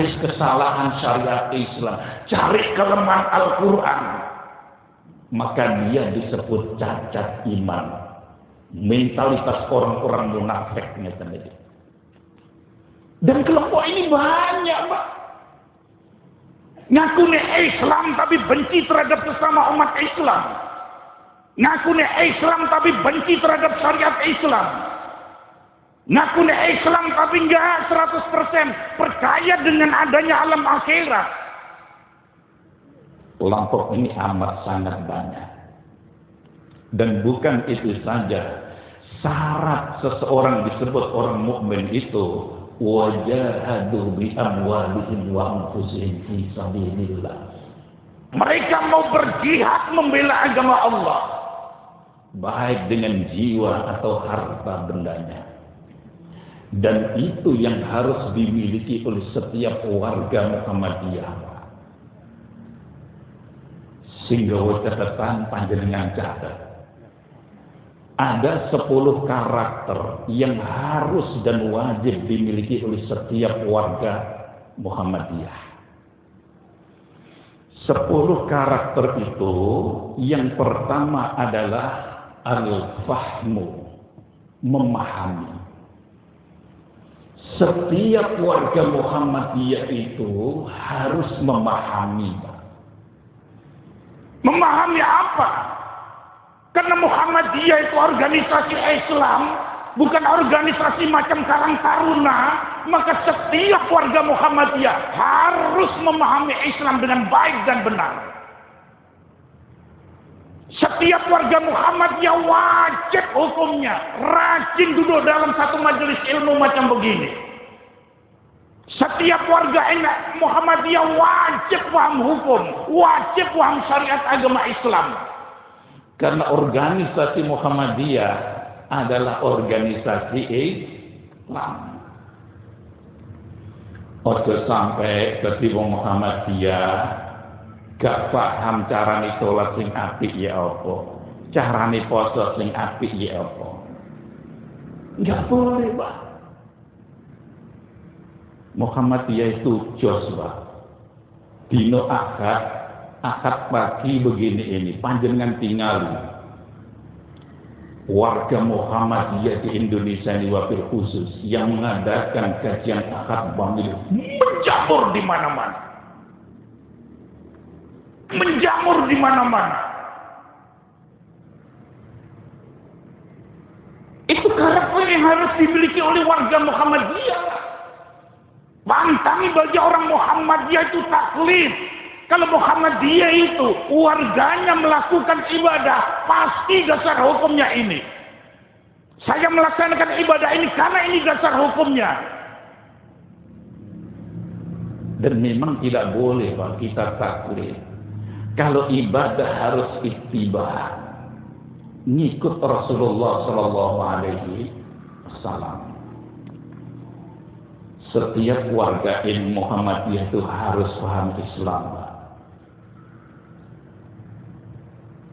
cari kesalahan syariat Islam, cari kelemahan Al-Quran, maka dia disebut cacat iman. Mentalitas orang-orang munafik tadi. Dan kelompok ini banyak, Pak. Ngaku Islam tapi benci terhadap sesama umat Islam. Ngaku Islam tapi benci terhadap syariat Islam. Ngaku Islam tapi enggak 100% percaya dengan adanya alam akhirat. Kelompok ini amat sangat banyak. Dan bukan itu saja, syarat seseorang disebut orang mukmin itu wajahadu bi amwalihim wa anfusihim fi sabilillah. Mereka mau berjihad membela agama Allah, baik dengan jiwa atau harta bendanya. Dan itu yang harus dimiliki oleh setiap warga Muhammadiyah. Sehingga catatan panjenengan catat. Ada 10 karakter yang harus dan wajib dimiliki oleh setiap warga Muhammadiyah. 10 karakter itu, yang pertama adalah al-fahmu, memahami. Setiap warga Muhammadiyah itu harus memahami. Memahami apa? Karena Muhammadiyah itu organisasi Islam, bukan organisasi macam Karang Taruna. Maka setiap warga Muhammadiyah harus memahami Islam dengan baik dan benar. Setiap warga Muhammadiyah wajib hukumnya rajin duduk dalam satu majelis ilmu macam begini. Setiap warga Muhammadiyah wajib paham hukum, wajib paham syariat agama Islam. Karena organisasi Muhammadiyah adalah organisasi Islam. Ojo sampai ketiba Muhammadiyah gak paham carane sholat sing apik ya apa, carane poso sing apik ya apa. Enggak boleh, Pak. Muhammadiyah itu jos, Pak. Dino akad pagi begini ini, panjenengan tinggal warga Muhammadiyah di Indonesia ini wabil khusus yang mengadakan kajian akad bamil menjamur di mana-mana. Menjamur di mana-mana. Itu karakter yang harus dimiliki oleh warga Muhammadiyah. Pantangi bagi orang Muhammadiyah itu taklid. Kalau Muhammadiyah itu warganya melakukan ibadah, pasti dasar hukumnya ini. Saya melaksanakan ibadah ini karena ini dasar hukumnya. Dan memang tidak boleh Pak kita taklid. Kalau ibadah harus ittiba, ngikut Rasulullah Sallallahu Alaihi Wasallam. Setiap warga Muhammadiyah itu harus paham Islam.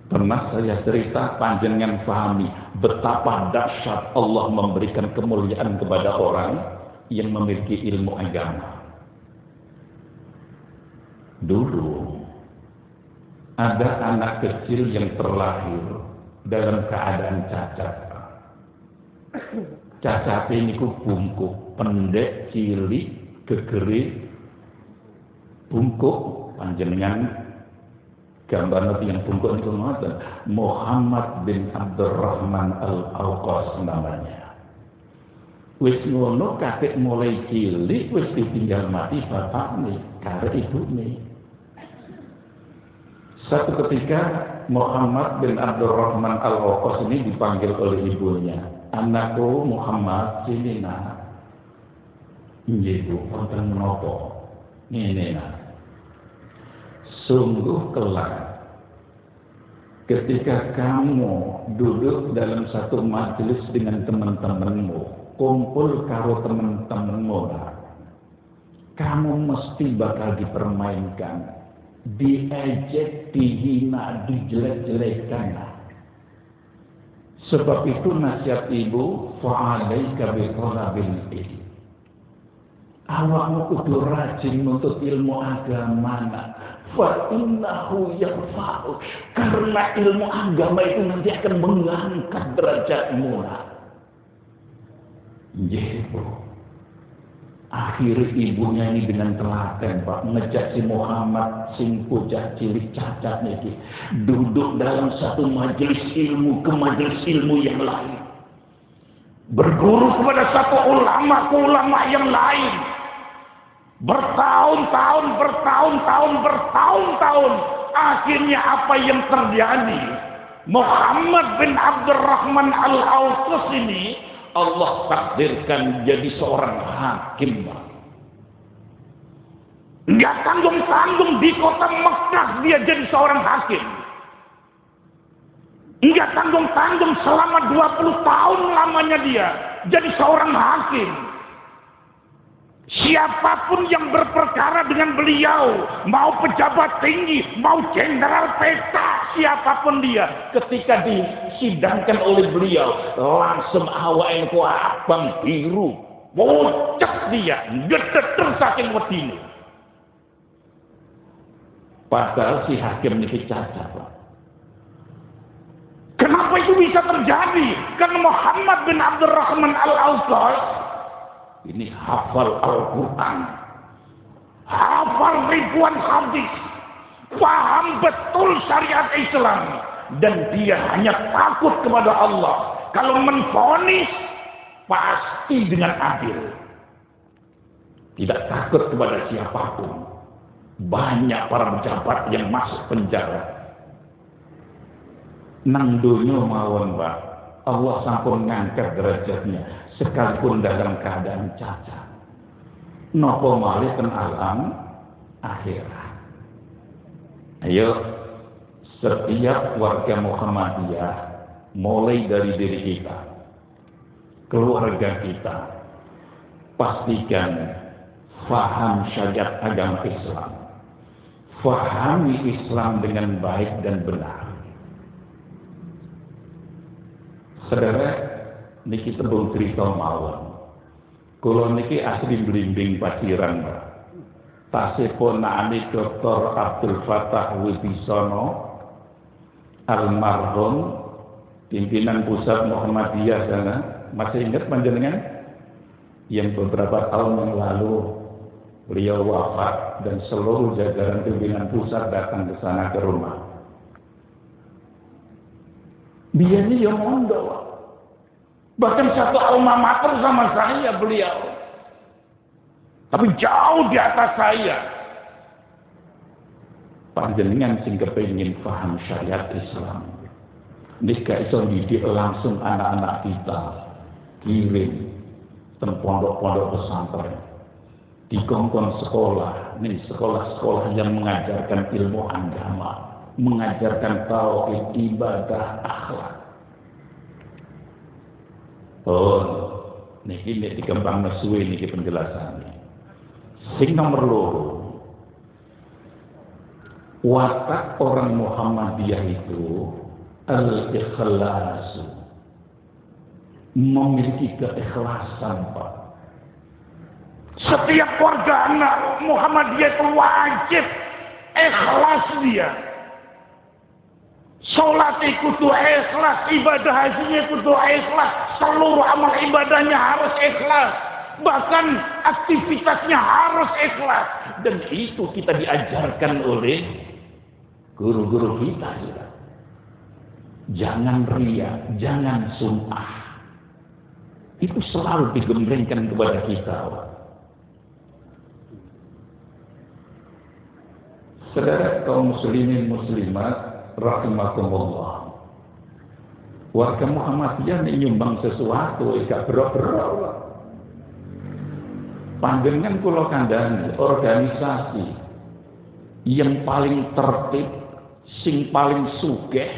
Pernah saya cerita, panjenengan pahami betapa dahsyat Allah memberikan kemuliaan kepada orang yang memiliki ilmu agama. Dulu ada anak kecil yang terlahir dalam keadaan cacat. Cacat ini ku bungkuk, pendek, cilik, gegeri, bungkuk, panjenengan gambar nabi yang bungkuk itu Muhammad bin Abdurrahman Al-Awqas namanya. Wis ngono kakek mulai cilik wis ditinggal mati bapaknya karo ibune. Satu ketika Muhammad bin Abdurrahman Al-Awqas ini dipanggil oleh ibunya. Anakku Muhammad sini nak. Nggih Bu, wonten menapa? Ngene nak. Sungguh kelak ketika kamu duduk dalam satu majelis dengan teman-temanmu, kumpul karo teman-temanmu, kamu mesti bakal dipermainkan, diejek, dihina, dijelek-jelekkan. Sebab itu nasihat ibu, fa'alaika biqalabil ilm. awakmu kudu rajin nuntut ilmu agama. Fa innahu yarfa'u, karena ilmu agama itu nanti akan mengangkat derajatmu. Nggih, Bu. Akhirnya ibunya ini dengan telaten, Pak, ngejak si Muhammad sing bocah cilik cacat niki duduk dalam satu majelis ilmu ke majelis ilmu yang lain, berguru kepada satu ulama ke ulama yang lain, bertahun-tahun, akhirnya apa yang terjadi? Muhammad bin Abdurrahman Al-Auqas ini Allah takdirkan jadi seorang hakim. Nggak tanggung-tanggung di kota Mekah dia jadi seorang hakim. Nggak tanggung-tanggung selama 20 tahun lamanya dia jadi seorang hakim. Siapapun yang berperkara dengan beliau, mau pejabat tinggi, mau jenderal peta, siapapun dia, ketika disidangkan oleh beliau, langsung awake ku abang biru, bocah dia, gedeter saking wedine. Padahal si hakim ini cacat, Pak. Kenapa itu bisa terjadi? Karena Muhammad bin Abdurrahman Al-Auqas ini hafal Al-Quran, hafal ribuan hadis, paham betul syariat Islam, dan dia hanya takut kepada Allah. Kalau menvonis pasti dengan adil, tidak takut kepada siapapun. Banyak para pejabat yang masuk penjara. Nang dunya mawon, Pak, Allah sampun ngangkat derajatnya sekalipun dalam keadaan cacat. Nopo malih ten alam akhirat. Ayo, setiap warga Muhammadiyah, mulai dari diri kita, keluarga kita, pastikan faham syariat agama Islam, fahami Islam dengan baik dan benar. Saudara, niki tembung cerita mawon. Kula niki asli Blimbing Paciran, Pak. Tasih ponakane Dr. Abdul Fattah Wibisono, almarhum pimpinan pusat Muhammadiyah sana. Masih ingat panjenengan? Yang beberapa tahun yang lalu beliau wafat dan seluruh jajaran pimpinan pusat datang ke sana ke rumah. Biasanya yang mondok. Bahkan satu alma mater sama saya beliau. Tapi jauh di atas saya. Panjenengan sing kepengin paham syariat Islam. Nika iso didik langsung anak-anak kita. Kirim ke pondok-pondok pesantren. Dikongkon sekolah. Ini sekolah-sekolah yang mengajarkan ilmu agama. Mengajarkan tauhid, ibadah, akhlak. Oh, niki dikembang suwe niki penjelasannya. Sing nomor loro, watak orang Muhammadiyah itu al-ikhlasu, memiliki keikhlasan, Pak. Setiap warga anak Muhammadiyah itu wajib ikhlas dia. Sholat kudu ikhlas, ibadah hajinya kudu ikhlas, seluruh amal ibadahnya harus ikhlas, bahkan aktivitasnya harus ikhlas. Dan itu kita diajarkan oleh guru-guru kita. Jangan riya, jangan sum'ah. Itu selalu digemblengkan kepada kita. Saudara kaum muslimin muslimat rahimakumullah. Warga Muhammadiyah nyumbang sesuatu gak berok-berok. Panjenengan kula kandhani organisasi yang paling tertib, sing paling sugih,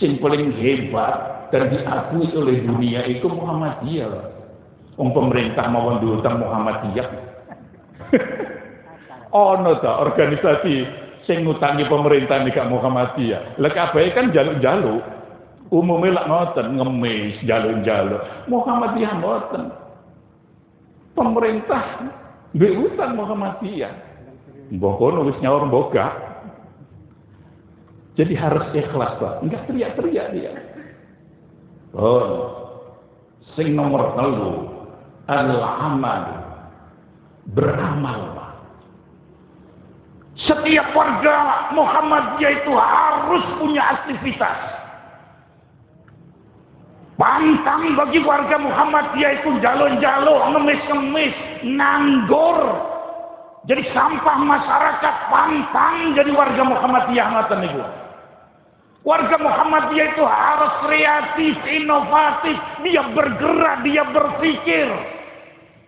sing paling hebat dan diakui oleh dunia itu Muhammadiyah. Wong pemerintah mawon diutang Muhammadiyah. Ono ta organisasi sing ngutangi pemerintah nih gak Muhammadiyah. Lah kabeh kan jaluk-jaluk. Umume lak ngoten ngemis jaluk-jaluk. Muhammadiyah mboten. Pemerintah duwe utang Muhammadiyah. Mbok kono wis nyaur boga. Jadi harus ikhlas, Pak. Enggak teriak-teriak dia. Oh. Sing nomor 3 al-amal. Beramal, Pak. Setiap warga Muhammadiyah itu harus punya aktivitas. Pantang bagi warga Muhammadiyah itu jalo-jalo, ngemis-ngemis, nganggur. Jadi sampah masyarakat, pantang jadi warga Muhammadiyah ngoten niku. Warga Muhammadiyah itu harus kreatif, inovatif, dia bergerak, dia berpikir.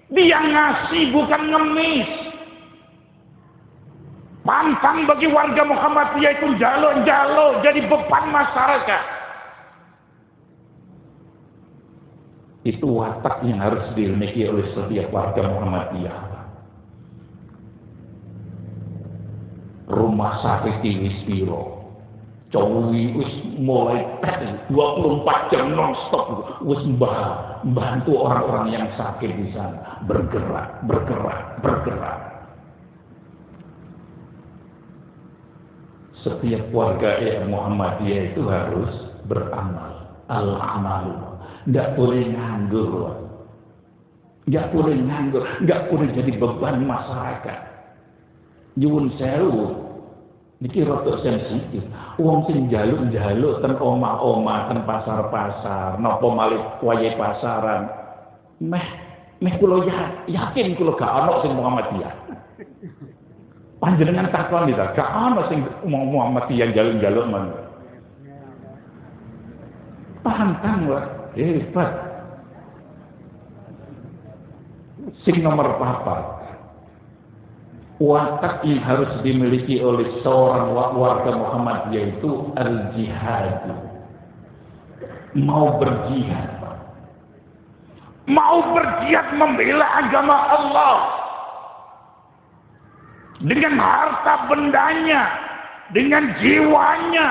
Dia ngasih bukan ngemis. Pantang bagi warga Muhammadiyah itu jalo-jalo jadi beban masyarakat. Itu watak yang harus dimiliki oleh setiap warga Muhammadiyah. Rumah sakit wis piro? Cowi wis mulai 24 jam non-stop wis bantu orang-orang yang sakit di sana bergerak. Setiap warga Muhammadiyah itu harus beramal. Al-amalu. Nggak boleh nganggur. Nggak boleh jadi beban masyarakat. Nyuwun sewu. Niki rada sensitif. Wong sing njaluk-njaluk ten omah-omah, ten pasar-pasar, napa malih wayahe pasaran. Meh kula yakin kula gak ana sing Muhammadiyah. Panjenengan takon kita, gak ana sing Muhammadiyah njaluk-njaluk men. Pantang lah, hebat. Sing nomor 4. Watak yang harus dimiliki oleh seorang warga Muhammadiyah itu al-jihad. Mau berjihad. Mau berjihad membela agama Allah. Dengan harta bendanya. Dengan jiwanya.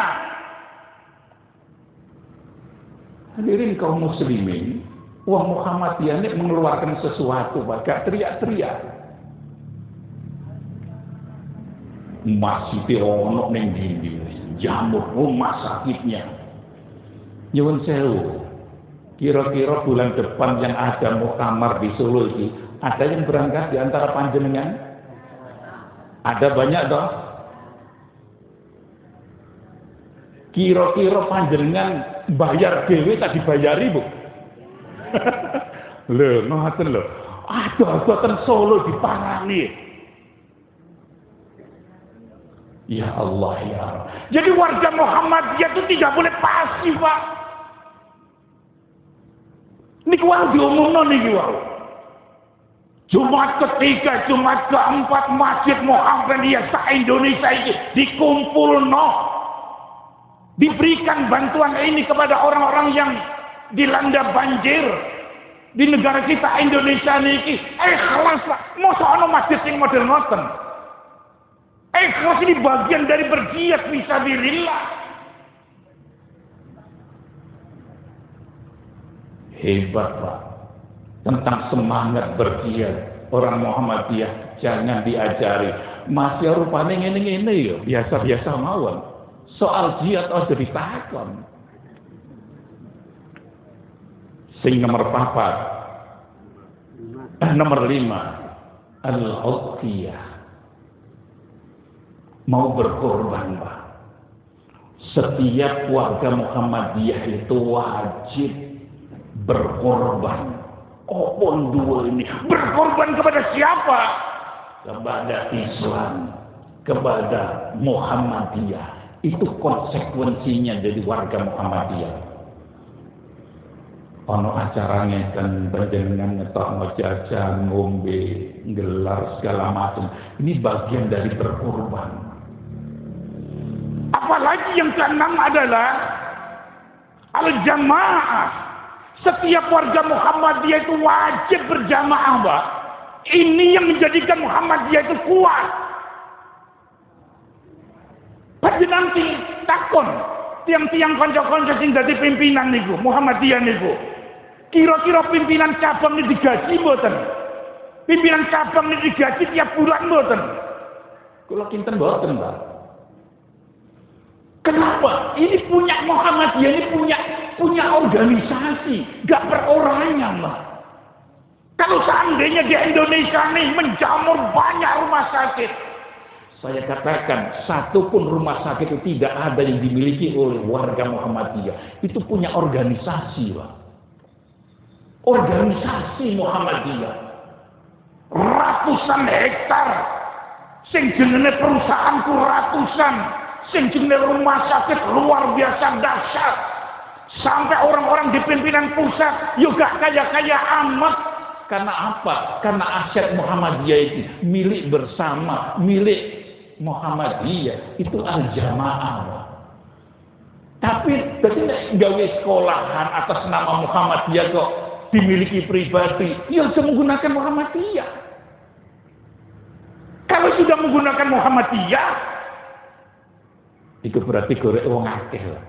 Hadirin kaum muslimin. Wah Muhammadiyah ini mengeluarkan sesuatu. Gak teriak-teriak. Masih ono ning ndi jamur rumah sakitnya. Nyuwun sewu. Kira-kira bulan depan yang ada muktamar di Solo ini, ada yang berangkat di antara panjenengan? Ada banyak dong. Kira-kira panjenengan bayar dhewe tak dibayari, Bu? Lho, ngoten lho. Ada ten Solo diparani. Ya Allah, ya Allah. Jadi warga Muhammadiyah itu tidak boleh pasif, Pak. Niki wae diomongno niki wae. Jumat ketiga, Jumat keempat Masjid Muhammadiyah se-Indonesia ini dikumpulno. Diberikan bantuan ini kepada orang-orang yang dilanda banjir di negara kita Indonesia niki. Ikhlas, Pak. Mosok ana masjid sing model ngoten. Ikhlas ini bagian dari berjihad fisabilillah. Hebat, Pak. Tentang semangat berjihad orang Muhammadiyah jangan diajari. Masih rupanya ngene-ngene ya, biasa-biasa mawon. Soal jihad aja ditakon. Sing nomor 4. Nomor 5. Al-Udhiyah. Mau berkorban, Pak. Setiap warga Muhammadiyah itu wajib berkorban. Opon dua ini berkorban kepada siapa? Kepada Islam, kepada Muhammadiyah. Itu konsekuensinya jadi warga Muhammadiyah. Ono acaranya kan panjenengan ngetok jajan, ngombe, gelar segala macam. Ini bagian dari berkorban. Apalagi yang keenam adalah al-jamaah. Setiap warga Muhammadiyah itu wajib berjamaah, Pak. Ini yang menjadikan Muhammadiyah itu kuat. Panjenengan takon tiang-tiang kanca-kanca sing dadi pimpinan niku, Muhammadiyah niku. Kira-kira pimpinan cabang ini digaji mboten? Pimpinan cabang ini digaji tiap bulan mboten. Kula kinten mboten, Pak. Kenapa? Ini punya Muhammadiyah, ini punya organisasi, gak perorangan, Pak. Kalau seandainya di Indonesia nih menjamur banyak rumah sakit, saya katakan, satu pun rumah sakit itu tidak ada yang dimiliki oleh warga Muhammadiyah. Itu punya organisasi, Pak. Organisasi Muhammadiyah. Ratusan hektar. Sing jenenge perusahaanku ratusan. Sing jenenge rumah sakit luar biasa dahsyat. Sampai orang-orang di pimpinan pusat juga kaya-kaya amat. Karena apa? Karena aset Muhammadiyah itu milik bersama, milik Muhammadiyah itu al-jamaah. Tapi ketika gawe sekolahan atas nama Muhammadiyah kok dimiliki pribadi, ya harus menggunakan Muhammadiyah. Kalau sudah menggunakan Muhammadiyah, itu berarti gorek wong akeh lah.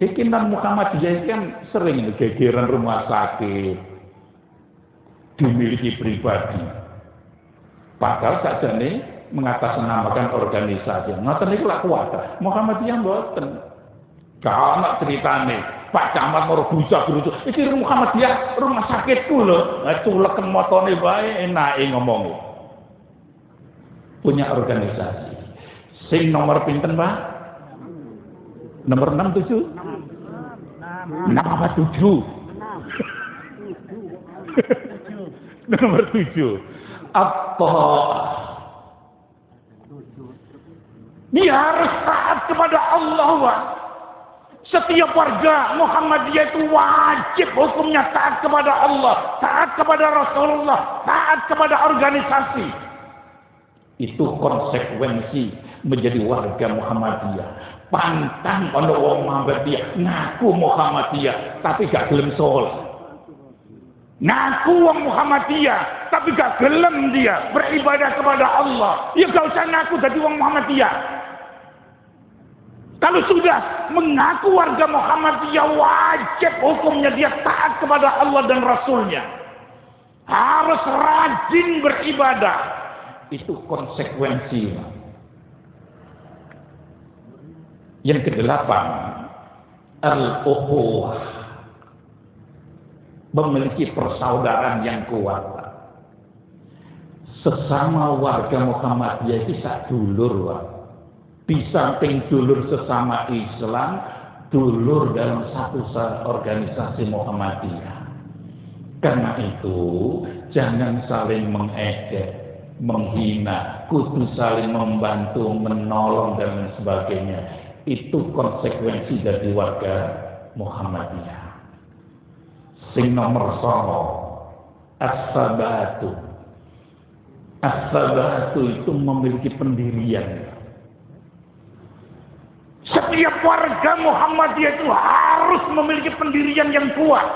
Kekinan Muhammadiyah kan sering gegeran rumah sakit dimiliki pribadi. Padahal sakjane mengatasnamakan organisasi. Ngoten niku lak kuat. Muhammadiyah mboten. Kana ceritane, Pak Camat moro busa grutu. Iki Muhammadiyah rumah sakitku lho. Lah culeken motone wae enake ngomong. Punya organisasi. Sing nomor pinten, Pak? Nomor 67. Nomor 7. Nomor 7. Apa? Dia harus taat kepada Allah, Pak. Setiap warga Muhammadiyah itu wajib hukumnya taat kepada Allah, taat kepada Rasulullah, taat kepada organisasi. Itu konsekuensi menjadi warga Muhammadiyah. Pantang ana wong Muhammadiyah ngaku Muhammadiyah tapi gak gelem sholat. Ngaku wong Muhammadiyah tapi gak gelem dia beribadah kepada Allah. Ya gak usah ngaku jadi wong Muhammadiyah. Kalau sudah mengaku warga Muhammadiyah, wajib hukumnya dia taat kepada Allah dan Rasulnya. Harus rajin beribadah. Itu konsekuensi. Yang kedelapan, al-ukhuwah, memiliki persaudaraan yang kuat. Sesama warga Muhammadiyah itu sadulur, Pak. Di samping dulur sesama Islam, dulur dalam satu organisasi Muhammadiyah. Karena itu, jangan saling mengejek, menghina, kudu saling membantu, menolong dan sebagainya. Itu konsekuensi dari warga Muhammadiyah. Sing nomor 9, as-sabatu. As-sabatu itu memiliki pendirian. Setiap warga Muhammadiyah itu harus memiliki pendirian yang kuat.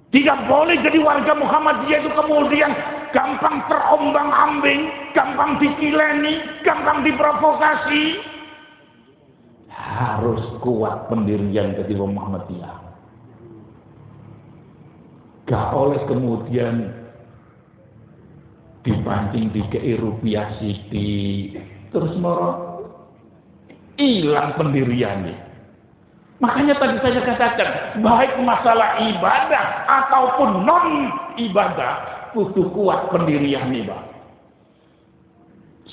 Tidak boleh jadi warga Muhammadiyah itu kemudian gampang terombang-ambing, gampang dikileni, gampang diprovokasi. Harus kuat pendirian jadi Muhammadiyah. Gak oleh kemudian dipancing dikei rupiah sithik terus moro hilang pendiriannya. Makanya tadi saya katakan, baik masalah ibadah ataupun non ibadah, kudu kuat pendiriannya, Pak.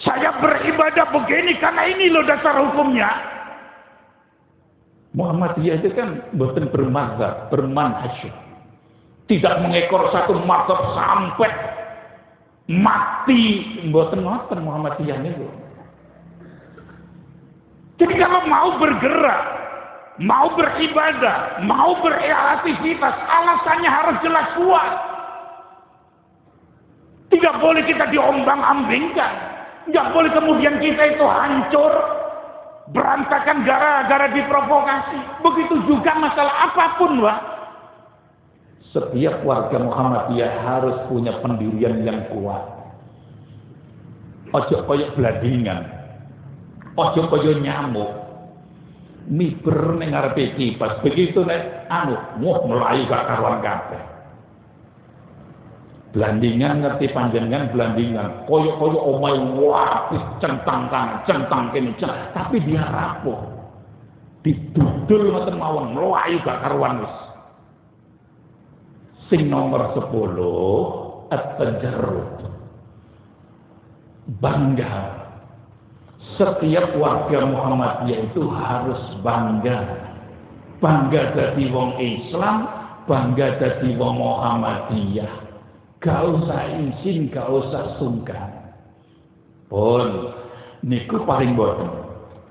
Saya beribadah begini karena ini loh dasar hukumnya. Muhammadiyah itu kan bukan bermazhab, bermanhaj. Tidak mengekor satu mazhab sampai mati, bukan Muhammadiyah itu. Jadi kalau mau bergerak, mau beribadah, mau beraktivitas, alasannya harus jelas kuat. Tidak boleh kita diombang-ambingkan. Tidak boleh kemudian kita itu hancur, berantakan gara-gara diprovokasi. Begitu juga masalah apapun, Pak. Setiap warga Muhammadiyah harus punya pendirian yang kuat. Ojo koyok beladingan. Ojo koyo nyamuk, miber ning ngarepe kipas, begitu nek melayu gak karuan kabeh. Belandingan ngerti panjenengan belandingan. Koyo-koyo omai wapis centang kanan, centang kene, tapi dia rapuh. Didudul ngoten mawon, mlayu gak karuan wis. Sing nomor 10 at-tajarrud. Bangga. Setiap warga Muhammadiyah itu harus bangga. Bangga jadi wong Islam, bangga jadi wong Muhammadiyah. Gak usah izin, gak usah sungkan. Pun niku paling boten.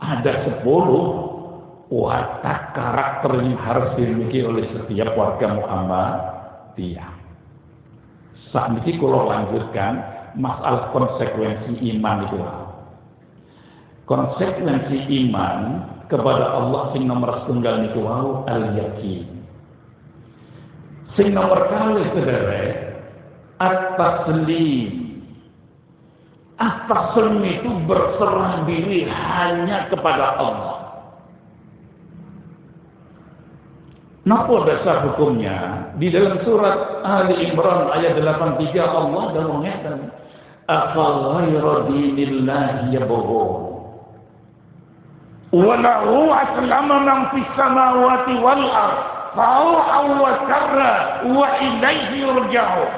Ada 10 watak karakter yang harus dimiliki oleh setiap warga Muhammadiyah. Saat ini kalau lanjutkan masalah konsekuensi iman itu. Konsekuensi iman kepada Allah sing nomor setunggal niku wau al-yakin. Sing nomor kali saudara at-taslim. At-taslim itu berserah diri hanya kepada Allah. Napa dasar hukumnya? Di dalam surat Ali Imran ayat 83 Allah dah mengatakan afaghayra dinillahi yabghun wa lahu aslama man fis samawati wal ard taw'an wa karra wa ilaihi yurja'un.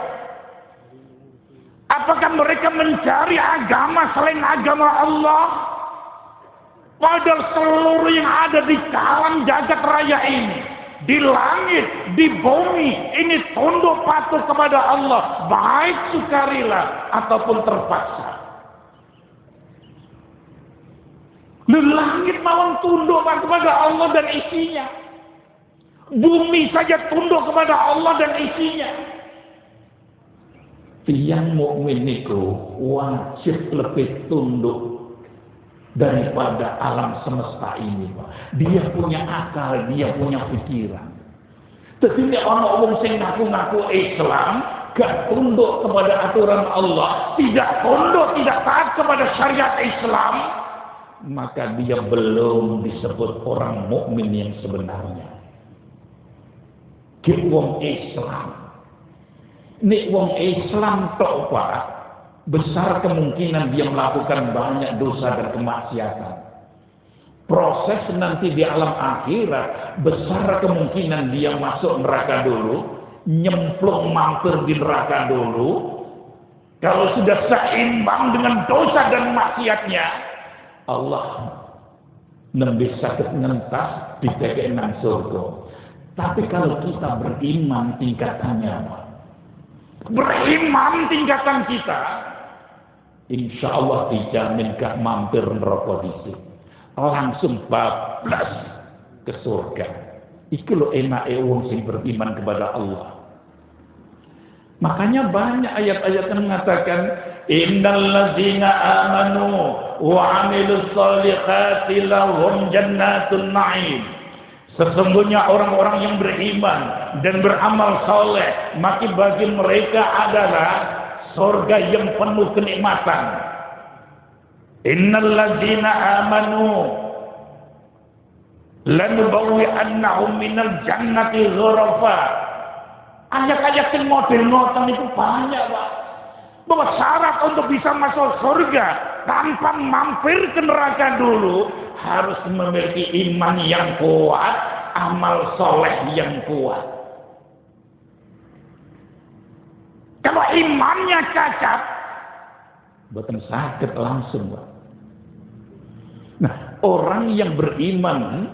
Apakah mereka mencari agama selain agama Allah? Padahal seluruh yang ada di alam jagat raya ini, di langit, di bumi, ini tunduk patuh kepada Allah, baik sukarela ataupun terpaksa. Langit mawon tunduk kepada Allah dan isinya. Bumi saja tunduk kepada Allah dan isinya. Yang mukmin niku wajib lebih tunduk daripada alam semesta ini, Pak. Dia punya akal, dia punya pikiran. Tetapi orang wong sing ngaku-ngaku Islam gak tunduk kepada aturan Allah, tidak tunduk, tidak taat kepada syariat Islam, maka dia belum disebut orang mukmin yang sebenarnya. Ki wong Islam. Nek wong Islam tok Pak, besar kemungkinan dia melakukan banyak dosa dan kemaksiatan. Proses nanti di alam akhirat, besar kemungkinan dia masuk neraka dulu, nyemplung mampir di neraka dulu. Kalau sudah seimbang dengan dosa dan maksiatnya, Allah nembe sakit ngentas di nang surga. Tapi kalau kita beriman tingkatannya, beriman tingkatan kita, insya Allah dijamin gak mampir neraka dhisik, langsung bablas ke surga. Iki lho enake wong sing beriman kepada Allah. Makanya banyak ayat-ayat yang mengatakan innal ladzina amanu wa 'amilus shalihati lahum jannatun na'im. Sesungguhnya orang-orang yang beriman dan beramal soleh, maka bagi mereka adalah surga yang penuh kenikmatan. Innal ladzina amanu lanubawwi'annahum minal jannati ghurafa. Ayat-ayat yang model ngoten itu banyak, Pak. Bahwa syarat untuk bisa masuk surga tanpa mampir ke neraka dulu harus memiliki iman yang kuat, amal soleh yang kuat. Kalau imannya cacat, boten sakit langsung, Pak. Nah, orang yang beriman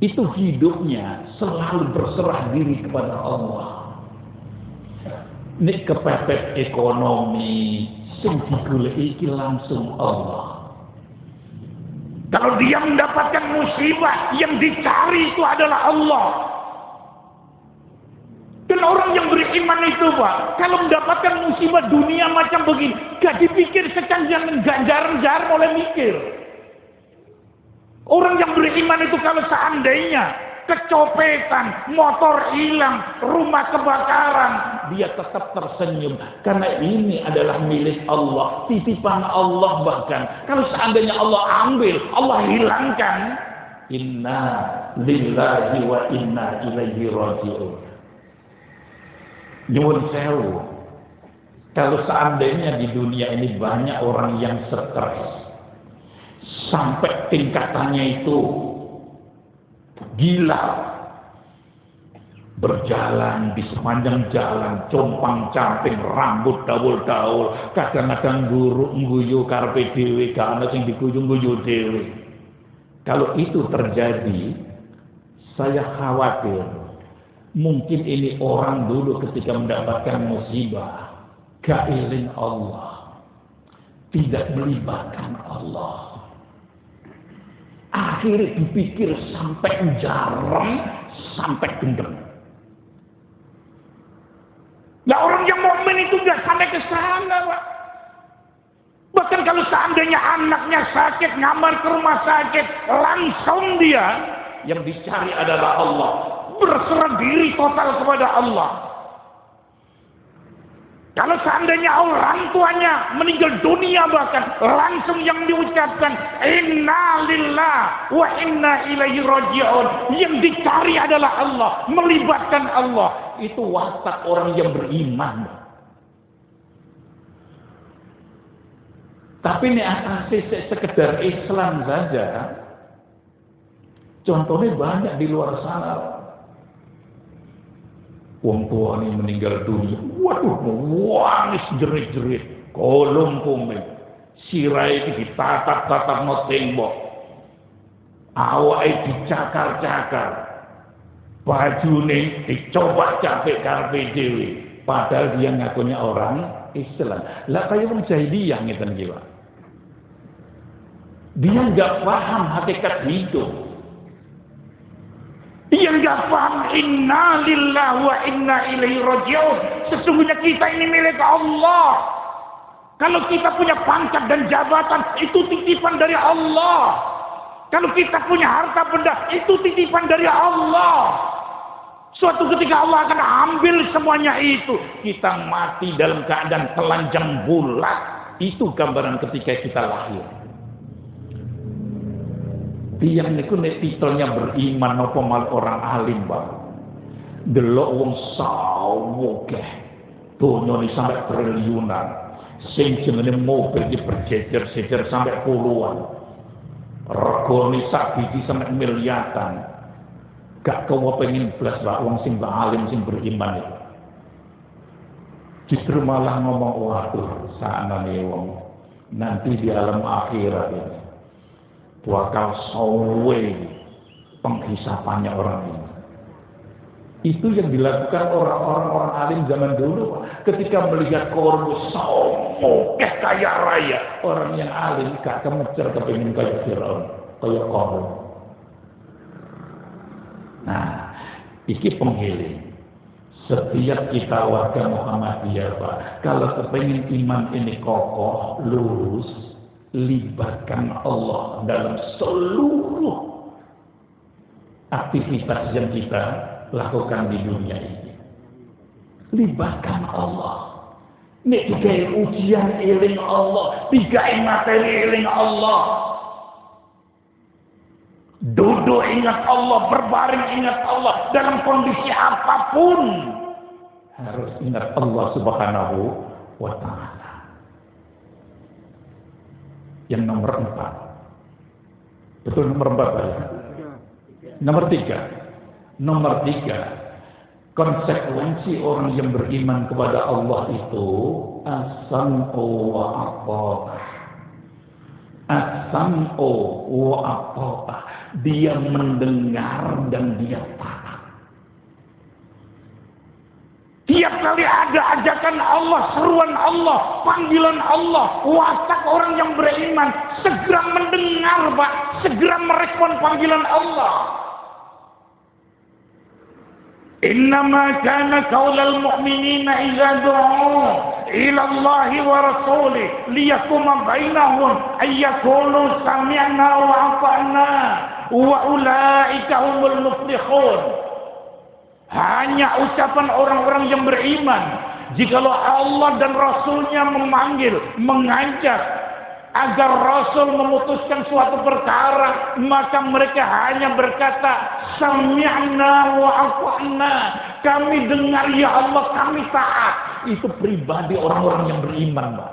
itu hidupnya selalu berserah diri kepada Allah. Nek kepepet ekonomi, sing digoleki iki langsung Allah. Kalau dia mendapatkan musibah, yang dicari itu adalah Allah. Dan orang yang beriman itu, Pak, kalau mendapatkan musibah dunia macam begini, gak dipikir kecanggihan ganjaran-ganjaran mulai mikir. Orang yang beriman itu kalau seandainya kecopetan, motor hilang, rumah kebakaran, dia tetap tersenyum karena ini adalah milik Allah, titipan Allah. Bahkan kalau seandainya Allah ambil, Allah hilangkan, inna lillahi wa inna ilaihi raji'un. Nyuwun sewu, Kalau seandainya di dunia ini banyak orang yang stres, sampai tingkatannya itu gila, berjalan di sepanjang jalan, compang-camping, rambut daul-daul, kadang-kadang guyu karpe dhewe, gak ana sing diguyu-guyu dhewe. Kalau itu terjadi, saya khawatir mungkin ini orang dulu ketika mendapatkan musibah gak eling Allah, tidak melibatkan Allah. Akhirnya dipikir sampai jarang, sampai gendeng. Nah, orang yang mukmin itu gak sampai ke sana, Pak. Bahkan kalau seandainya anaknya sakit, ngamar ke rumah sakit, langsung dia yang dicari adalah Allah, berserah diri total kepada Allah. Kalau seandainya orang tuanya meninggal dunia, bahkan langsung yang diucapkan inna lillah wa inna ilaihi raji'un. Yang dicari adalah Allah, melibatkan Allah. Itu watak orang yang beriman. Tapi ini asasi sekedar Islam saja. Contohnya banyak di luar sana. Wong tua ini meninggal dunia, waduh, wangis jerit-jerit, kolong kumis, sirai itu ditatap-tatap no tembok, awake dicakar-cakar, baju ini dicoba capek karpe dewi, padahal dia ngakunya orang Islam. Lah kayak orang jahiliyah ngeten iki, Pak. Dia nggak paham hakikat hidup. Dia nggak paham inna lillahi wa inna ilaihi raji'un. Sesungguhnya kita ini milik Allah. Kalau kita punya pangkat dan jabatan, itu titipan dari Allah. Kalau kita punya harta benda, itu titipan dari Allah. Suatu ketika Allah akan ambil semuanya itu. Kita mati dalam keadaan telanjang bulat. Itu gambaran ketika kita lahir. Tiang niku nek titelnya beriman napa mal orang alim, Pak. Delok wong sawukeh. Donya iki sampai triliunan. Sing jenenge mobil iki berjejer-jejer sampai puluhan. Regane sak biji sampai miliaran. Gak kowe pengen blas Pak wong sing alim sing beriman itu. Justru malah ngomong waduh saknane wong nanti di alam akhirat ini bakal sowe penghisapannya orang ini. Itu yang dilakukan orang-orang alim zaman dulu, ketika melihat korun somo kaya raya, orang yang alim gak kemecer kepingin kayak Firaun, kayak korun. Nah, iki penggiling. Setiap kita warga Muhammadiyah, Pak, kalau kepingin iman ini kokoh, lurus, libatkan Allah dalam seluruh aktivitas yang kita lakukan di dunia ini. Libatkan Allah. Nek digawe ujian eling Allah, digawe materi eling Allah. Duduk ingat Allah, berbaring ingat Allah, dalam kondisi apapun harus ingat Allah Subhanahu wa ta'ala. Yang nomor 4. Betul nomor 4 ya? Nomor 3. Konsekuensi orang yang beriman kepada Allah itu as-sam'u wa at-tha'ah. As-sam'u wa at-tha'ah. Dia mendengar dan dia taat. Tiap kali ada ajakan Allah, seruan Allah, panggilan Allah, watak orang yang beriman segera mendengar, Pak, segera merespon panggilan Allah. Innama kana qaulal mu'minina idza du'u ila Allahi wa rasulih liyakuma bainahum ayyaqulu sami'na wa ata'na wa ulaika humul muflihun. Hanya ucapan orang-orang yang beriman. Jikalau Allah dan Rasulnya memanggil, mengajak agar Rasul memutuskan suatu perkara, maka mereka hanya berkata sami'na wa ata'na. Kami dengar ya Allah, kami taat. itu pribadi orang-orang yang beriman, Pak.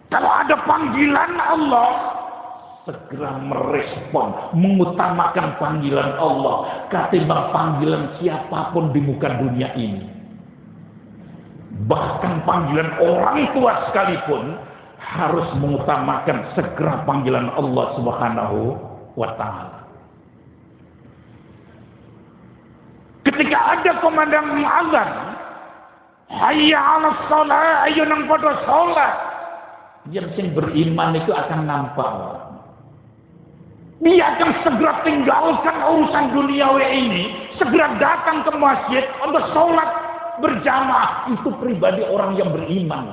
Kalau ada panggilan Allah, segera merespon, mengutamakan panggilan Allah ketimbang panggilan siapapun di muka dunia ini. Bahkan panggilan orang tua sekalipun harus mengutamakan segera panggilan Allah Subhanahu wa Ta'ala. Ketika ada komandan azan, hayya 'alas shalah, ayo nang padha salat, yang beriman itu akan nampak. Dia akan segera tinggalkan urusan duniawi ini, segera datang ke masjid untuk sholat berjamaah. Itu pribadi orang yang beriman.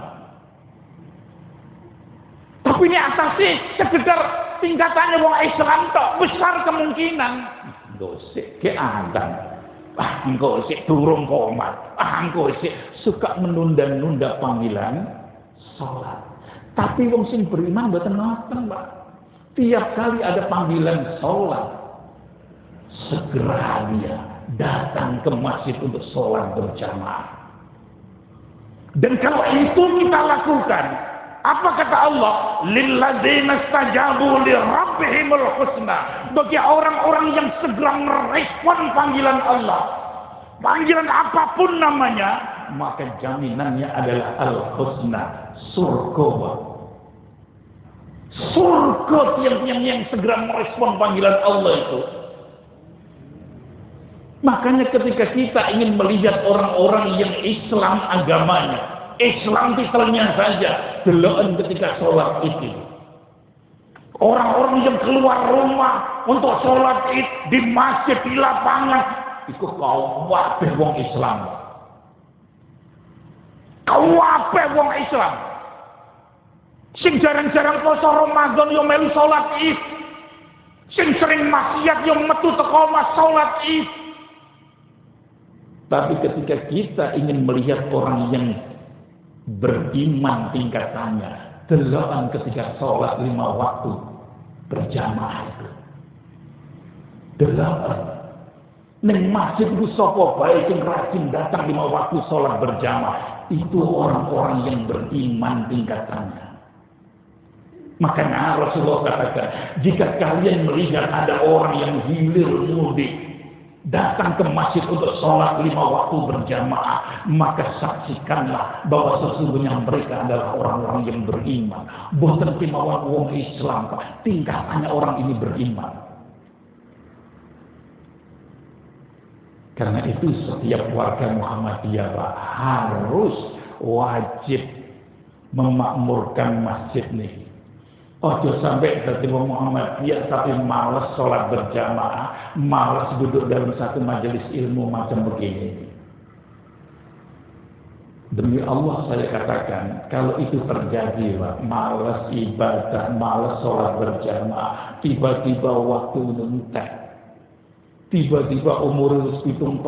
Tapi ini asasi sekedar tingkatannya wong Islam tok, besar kemungkinan. Gosik ke adang. Engkau sih turun komat. Engkau sih suka menunda-nunda panggilan sholat. Tapi wong sing beriman mboten ngoten, Pak. Tiap kali ada panggilan sholat, segera dia datang ke masjid untuk sholat berjamaah. Dan kalau itu kita lakukan, apa kata Allah? Lilladzina istajabu lirabbihimul husna. Bagi orang-orang yang segera merespon panggilan Allah, panggilan apapun namanya, maka jaminannya adalah al-husna, surga. Surga yang segera merespon panggilan Allah itu. Makanya ketika kita ingin melihat orang-orang yang Islam agamanya, Islam titelnya saja, deloken ketika sholat itu. Orang-orang yang keluar rumah untuk sholat id di masjid, di lapangan, itu kau wabeh wong Islam. Kau wabeh wong Islam. Sing jarang-jarang poso Ramadan yo melu salat Id. Sing sering maksiat yo metu teko mas salat Id. Tapi ketika kita ingin melihat orang yang beriman tingkatannya, delokan ketika salat 5 waktu berjamaah itu. Delokan ning masjid ku sapa bae sing rajin datang 5 waktu salat berjamaah, itu orang-orang yang beriman tingkatannya. Makanya Rasulullah katakan, jika kalian melihat ada orang yang hilir mudik datang ke masjid untuk sholat 5 waktu berjamaah, maka saksikanlah bahwa sesungguhnya mereka adalah orang-orang yang beriman. Boten kemauan wong Islam, tingkatannya orang ini beriman. Karena itu setiap warga Muhammadiyah harus wajib memakmurkan masjid nih. Ojo sampai dari Muhammadiyah tapi malas sholat berjamaah, malas duduk dalam satu majelis ilmu macam begini. Demi Allah saya katakan, kalau itu terjadi, Pak, malas ibadah, malas sholat berjamaah, tiba-tiba waktu entek, tiba-tiba umur 70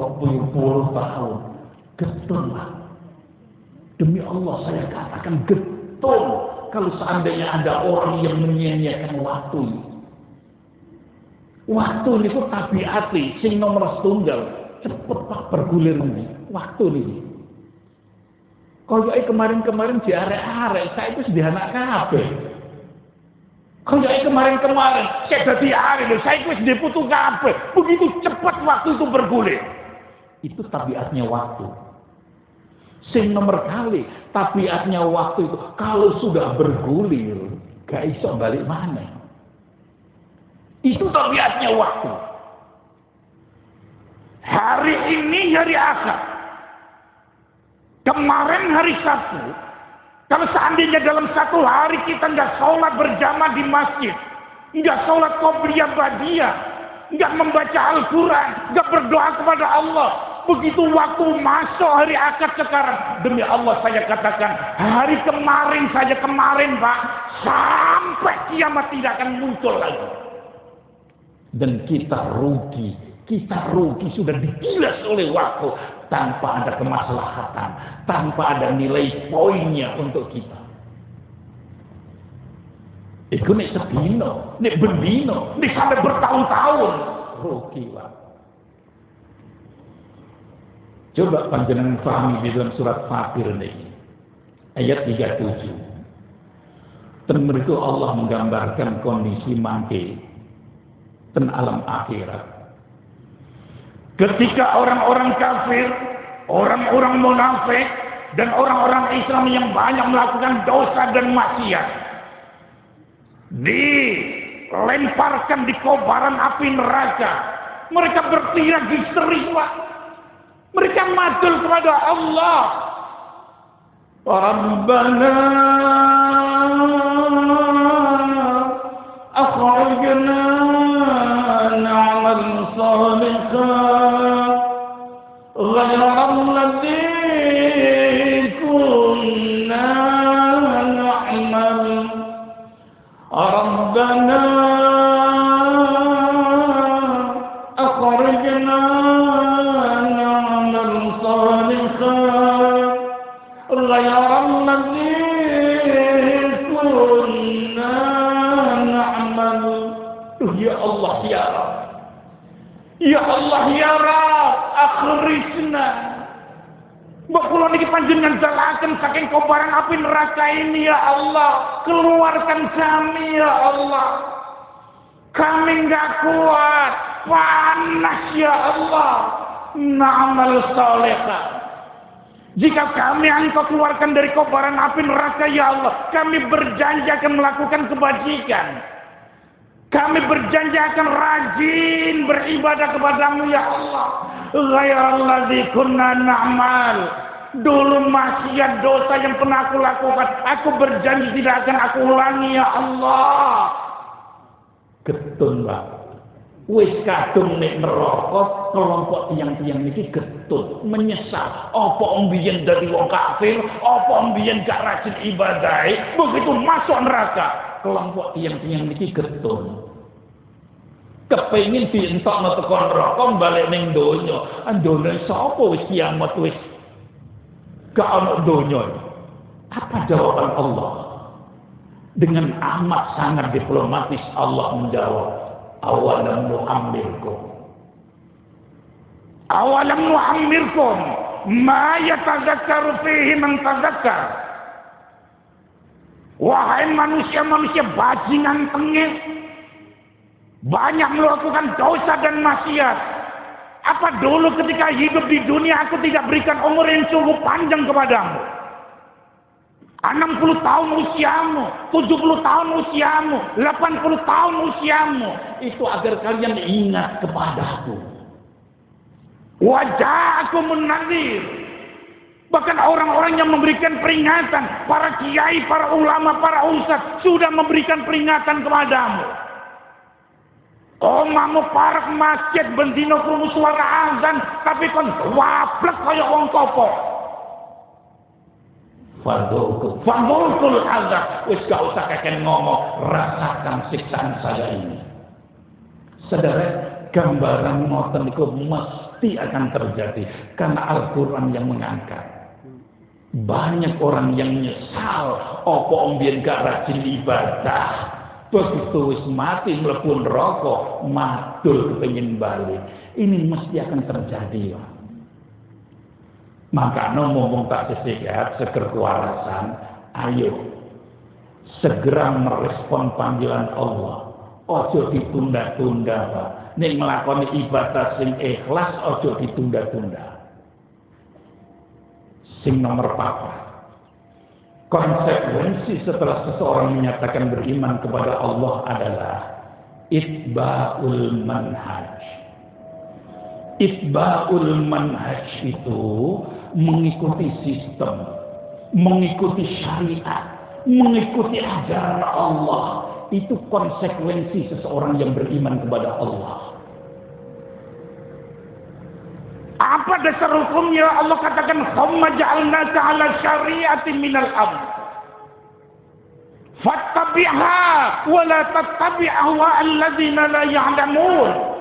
tahun, getun, Pak. Demi Allah saya katakan getun. Kalau seandainya ada orang yang menyia-nyiakan waktu ini. Waktu ini kok tabiati, sing nomor setunggal, cepet Pak bergulir ini. Waktu ini. Kalau kemarin-kemarin di arek-arek, saya itu sedih anak kabeh. Kalau kemarin-kemarin, saya dadi arek, saya itu sedih putu kabeh. Begitu cepat waktu itu bergulir. Itu tabiatnya waktu. Sing nomor kali, tabiatnya waktu itu kalau sudah bergulir, gak iso balik mana. Itu tabiatnya waktu. Hari ini hari Ahad, kemarin hari Sabtu. Kalau seandainya dalam satu hari kita nggak sholat berjamaah di masjid, nggak sholat qobliyah ba'diyah, nggak membaca Al-Quran, nggak berdoa kepada Allah. Begitu waktu masuk hari akad sekarang, demi Allah saya katakan, hari kemarin saja kemarin Pak, sampai kiamat tidak akan muncul lagi. Dan kita rugi sudah digilas oleh waktu tanpa ada kemaslahatan, tanpa ada nilai poinnya untuk kita. Itu nek sedino, nek bendino, nek sampai bertahun-tahun rugi Pak. Coba panjenengan pahami di dalam surat Fatir ini. Ayat 37. Dan mereka Allah menggambarkan kondisi mangke dan alam akhirat. Ketika orang-orang kafir, orang-orang munafik, dan orang-orang Islam yang banyak melakukan dosa dan maksiat dilemparkan di kobaran api neraka, mereka berteriak histeris, Pak. Mereka madul kepada Allah. Rabbana akhrijna na'mal salihan ghayra alladhi kunna na'mal. Rabbana akhrijna na'mal salihan ghayra alladhi kunna na'mal. Ya Allah ya Rabb, ya Allah ya Rabb, akhrijna. Mbak kula niki panjenengan jalaken saking kobaran api neraka ini ya Allah. Keluarkan kami ya Allah. Kami enggak kuat, panas ya Allah. Na'mal salihah. Jika kami Engkau keluarkan dari kobaran api neraka ya Allah, kami berjanji akan melakukan kebajikan. Kami berjanji akan rajin beribadah kepadamu ya Allah. Ghayrallazi kunna na'mal. Dulu maksiat dosa yang pernah aku lakukan, aku berjanji tidak akan aku ulangi ya Allah. Getun, Pak. Wis kadung nek neraka kelompok tiang-tiang niki getun, menyesal. Apa mbiyen dadi wong kafir, apa mbiyen gak rajin ibadah, begitu masuk neraka. Kelompok tiang-tiang niki getun. Kepengin dientokno teko neraka balik ning donya. Donya sapa wis kiamat wis gak ono donya. Apa jawaban Allah? Dengan amat sangat diplomatis Allah menjawab, awalam nu'ammirkum. Awalam nu'ammirkum ma yatadzakkaru fihi man tadzakkar. Wahai manusia-manusia bajingan tengil, banyak melakukan dosa dan maksiat. Apa dulu ketika hidup di dunia aku tidak berikan umur yang cukup panjang kepadamu? 60 tahun usiamu, 70 tahun usiamu, 80 tahun usiamu. Itu agar kalian ingat kepadaku. Wajahku menadhir. Bahkan orang-orang yang memberikan peringatan, para kiai, para ulama, para ustaz sudah memberikan peringatan kepadamu. Omamu parak masjid bendino krungu suara azan, tapi kon wablek kaya wong kopok. Fadhukul azab. Wis gak usah kakek ngomong, rasakan siksaan saya ini. Saudara, gambaran ngoten niku mesti akan terjadi karena Al-Qur'an yang mengangkat. Banyak orang yang nyesal apa mbiyen gak rajin ibadah. Begitu wis mati mlebu neraka, madul kepengin balik. Ini mesti akan terjadi, ya. Maka mumpung tak sehat, seger kewarasan, ayo segera merespon panggilan Allah. Ojo ditunda-tunda, Pak. Nek nglakoni ibadah sing ikhlas, ojo ditunda-tunda. Sing nomor 4. Konsekuensi setelah seseorang menyatakan beriman kepada Allah adalah itba'ul manhaj. Itba'ul manhaj itu mengikuti sistem, mengikuti syariat, mengikuti ajaran Allah. Itu konsekuensi seseorang yang beriman kepada Allah. Apa dasar hukumnya? Allah katakan, "Tsumma ja'alnaka 'ala syari'atin minal amr. Fattabi'ha wa la tattabi' ahwa'al ladzina la ya'lamun."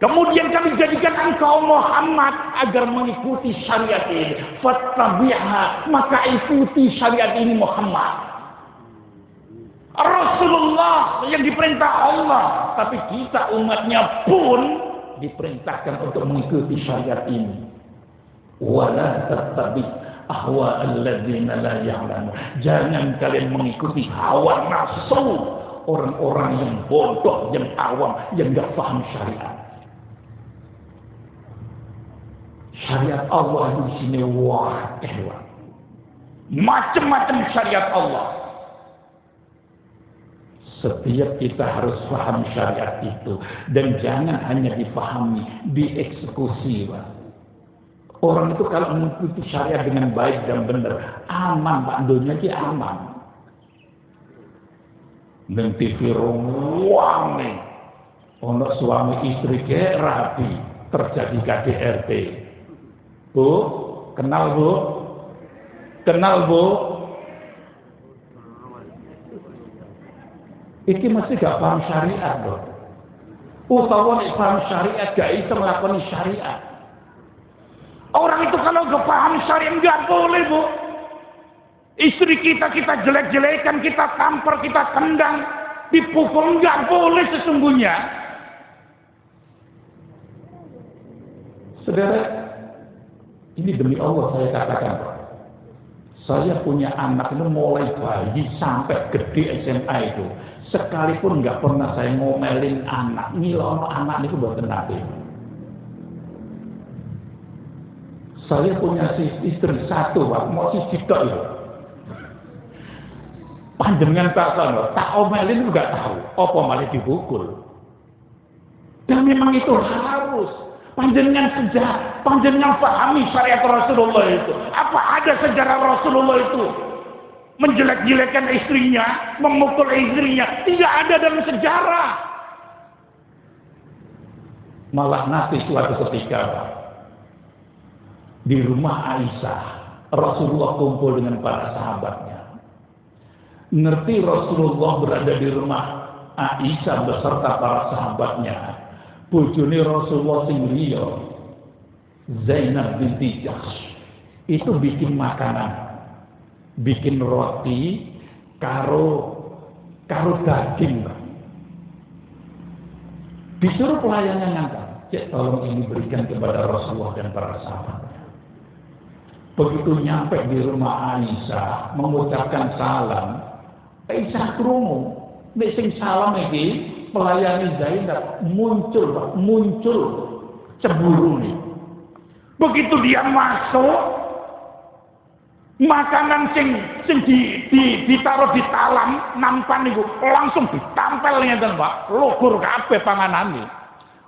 Kemudian kami jadikan engkau Muhammad agar mengikuti syariat ini. Fattabi'ha, maka ikuti syariat ini Muhammad. Rasulullah yang diperintah Allah, tapi kita umatnya pun diperintahkan untuk mengikuti syariat ini. Wala tattabi ahwa alladzina la ya'lamun. Jangan kalian mengikuti hawa nafsu orang-orang yang bodoh, yang awam, yang enggak paham syariat. Syariat Allah di sini macam-macam syariat Allah. Setiap kita harus paham syariat itu, dan jangan hanya dipahami, dieksekusi, Pak. Orang itu kalau mengikuti syariat dengan baik dan benar, aman, Pak. Dunia ini aman. Nanti firman nih, untuk suami istri kayak rapi, terjadi KDRT. Bu, kenal Bu? Kenal Bu? Iki masih gak paham syariat loh. Utawa nek paham syariat gak bisa melakukan syariat. Orang itu kalau gak paham syariat gak boleh, Bu. Istri kita jelek-jelekan, kita tampar, kita tendang, dipukul, gak boleh sesungguhnya. Saudara, ini demi Allah saya katakan, Pak. Saya punya anak itu mulai bayi sampai gede SMA itu. Sekalipun nggak pernah saya ngomelin anak, ngilono anak itu buat nabi. Saya punya istri satu, Pak, mau siji tok itu. Panjenengan tak omelin nggak tahu, apa malah dipukul. Dan memang itu harus. Panjenengan pahami syariat Rasulullah itu. Apa ada sejarah Rasulullah itu menjelek-jelekan istrinya, memukul istrinya? Tidak ada dalam sejarah. Malah nanti suatu ketika di rumah Aisyah, Rasulullah kumpul dengan para sahabatnya. Ngerti Rasulullah berada di rumah Aisyah beserta para sahabatnya. Bojone Rasulullah sing liya, Zainab binti Jahsy, itu bikin makanan, bikin roti karo daging, Pak. Disuruh pelayannya ngantar, cek tolong ini berikan kepada Rasulullah dan para sahabatnya. Begitu nyampe di rumah Aisyah, mengucapkan salam, Aisyah krungu, nek sing salam iki melayani Zainab, muncul cemburu nih. Begitu dia masuk, makanan sing ditaruh di talam nampan niku langsung ditampel ngeten, Pak. Lugur kabeh panganane.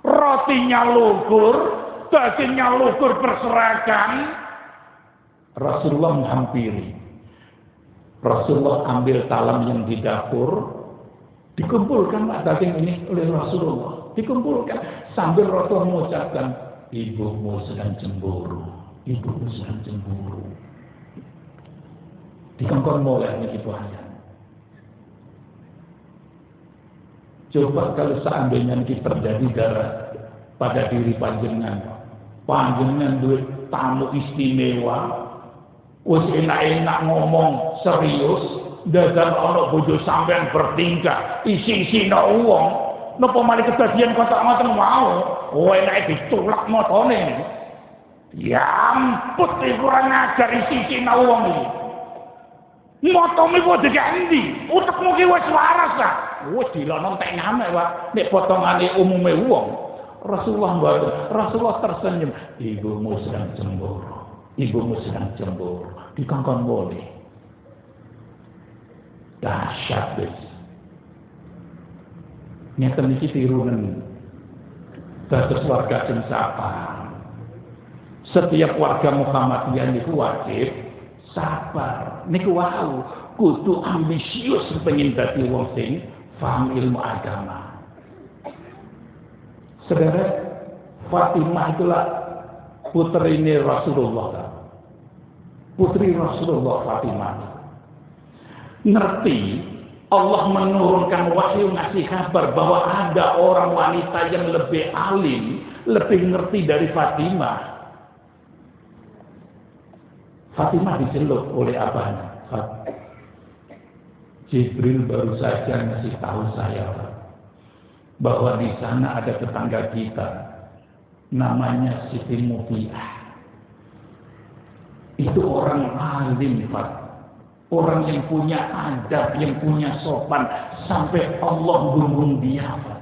Rotinya lugur, dagingnya lugur berseragan. Rasulullah menghampiri. Rasulullah ambil talam yang di dapur, dikumpulkan daging ini oleh Rasulullah. Dikumpulkan sambil Rasulullah mengucapkan, ibumu sedang cemburu, ibumu sedang cemburu. Dikongkon mulai ini bahaya. Coba kalau seandainya ini terjadi pada diri panjenengan duit tamu istimewa, wis enak-enak ngomong serius, dadan ana bojo sampean bertingkah isi-isina wong, napa malih kedadian kotak ngoten mau, enake diculak motone. Ya ampun, kurang ajar isi-isina wong iki. Motomu kok diganti, utekmu ki wis waras ta. Wis dilono tek ngamek, Pak. Nek potongane umume wong. Rasulullah tersenyum, ibumu sedang cemburu. Ibumu sedang cemburu. Dikongkon boleh. Dahsyat wis. Ngeten iki tirunen dados warga sing sabar. Setiap warga Muhammadiyah niku wajib sabar. Niku wau kudu ambisius kepengin dadi wong sing paham ilmu agama. Saudara, Fatimah itulah putri ini Rasulullah. Putri Rasulullah Fatimah. Ngerti Allah menurunkan wahyu ngasih kabar bahwa ada orang wanita yang lebih alim, lebih ngerti dari Fatimah. Fatimah diceluk oleh abahnya. Jibril baru saja ngasih tahu saya bahwa di sana ada tetangga kita namanya Siti Mubiah. Itu orang alim, Pak. Orang yang punya adab, yang punya sopan, sampai Allah gurung dia, Pak.